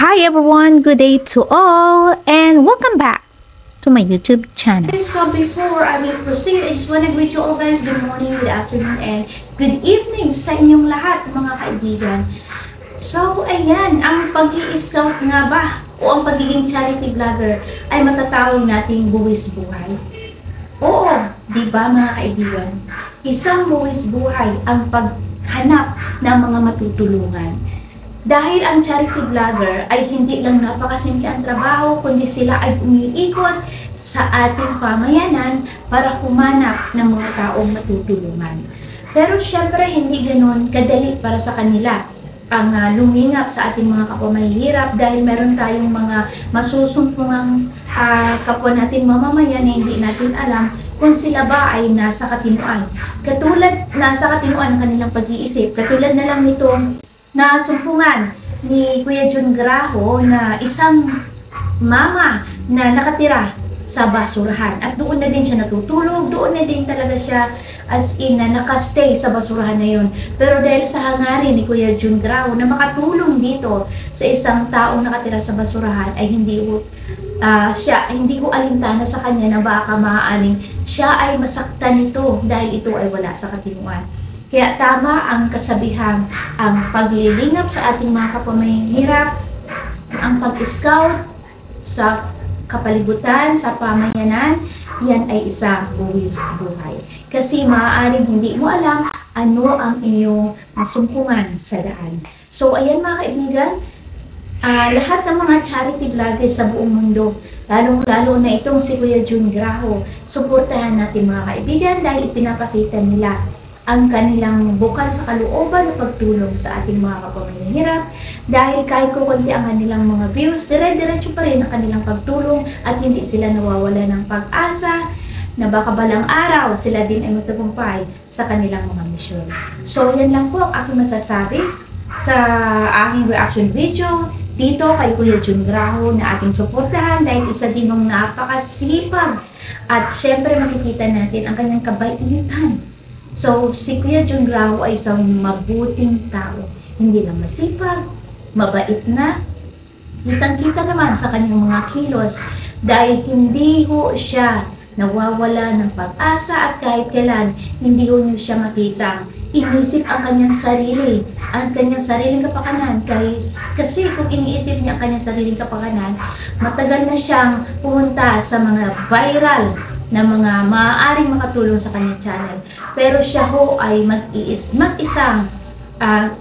Hi everyone, good day to all, and welcome back to my YouTube channel. So before I will proceed, I just want to greet you all guys. Good morning, good afternoon, and good evening sa inyong lahat mga kaibigan. So ayan, ang pag-i-scout nga ba o ang pagiging charity vlogger ay matatawag nating buwis buhay? Oo, di ba mga kaibigan? Isang buwis buhay ang paghanap ng mga matutulungan. Dahil ang charity vlogger ay hindi lang napakasimple ang trabaho, kundi sila ay umiikot sa ating pamayanan para humanap ng mga taong matutulungan. Pero syempre hindi ganoon kadali para sa kanila ang lumingap sa ating mga kapwa mahihirap dahil meron tayong mga masusumpungang kapwa natin mamamayan na hindi natin alam kung sila ba ay nasa katinuan. Nasa katinuan ng kanilang pag-iisip. Katulad na lang nitong nasumpungan ni Kuya Jun Graho na isang mama na nakatira sa basurahan. At doon na din siya natutulog, doon na din talaga siya as in na nakastay sa basurahan na yun. Pero dahil sa hangarin ni Kuya Jun Graho na makatulong dito sa isang taong nakatira sa basurahan ay hindi ko alintana sa kanya na baka maaaring siya ay masaktan nito dahil ito ay wala sa katinuan. Kaya tama ang kasabihan, ang paglilingap sa ating mga kapwa mahihirap, ang pag-scout sa kapalibutan, sa pamayanan, yan ay isang buwis buhay. Kasi maaaring hindi mo alam ano ang iyong masumpungan sa daan. So ayan mga kaibigan, lahat ng mga charity vloggers sa buong mundo, lalong-lalo na itong si Kuya Jun Graho, suportahan natin mga kaibigan dahil ipinapakita nila ang kanilang bukal sa kalooban na pagtulong sa ating mga kapwa mahihirap dahil kahit kukunti ang kanilang mga views, dire-diretso pa rin ang kanilang pagtulong at hindi sila nawawala ng pag-asa na baka balang araw sila din ay magtagumpay sa kanilang mga misyon. So yan lang po ang aking masasabi sa aking reaction video dito kay Kuya Jun Graho na ating suportahan dahil isa din ng napakasipag at syempre makikita natin ang kanyang kabaitan. So, si Kuya Jun Graho ay isang mabuting tao. Hindi lang masipag, mabait na. Kitang-kita naman sa kanyang mga kilos dahil hindi ho siya nawawala ng pag-asa at kahit kailan hindi ho niyo siya makitang inisip ang kanyang sariling kapakanan. Kasi kung iniisip niya ang kanyang sariling kapakanan, matagal na siyang pumunta sa mga viral na mga maaaring makatulong sa kanyang channel. Pero siya ho ay mag-isang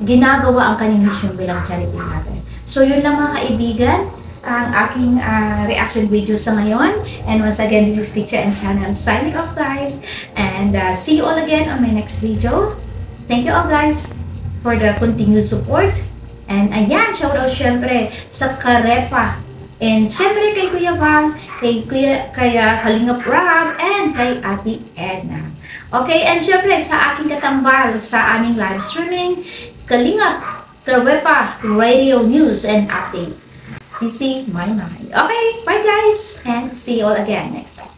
ginagawa ang kanyang mission bilang charity vlogger. So yun lang mga kaibigan, ang aking reaction video sa ngayon. And once again, this is Teacher and Channel signing off guys. And see you all again on my next video. Thank you all guys for the continued support. And ayan, shoutout syempre sa Karepa. And syempre kay Kuya Val, kay Kalingap Rob, and kay Ate Edna. Okay, and syempre sa aking katambal sa aming live streaming, Kalingap Karepa Radio News and Update. Sisi Maymay. Okay, bye guys, and see you all again next time.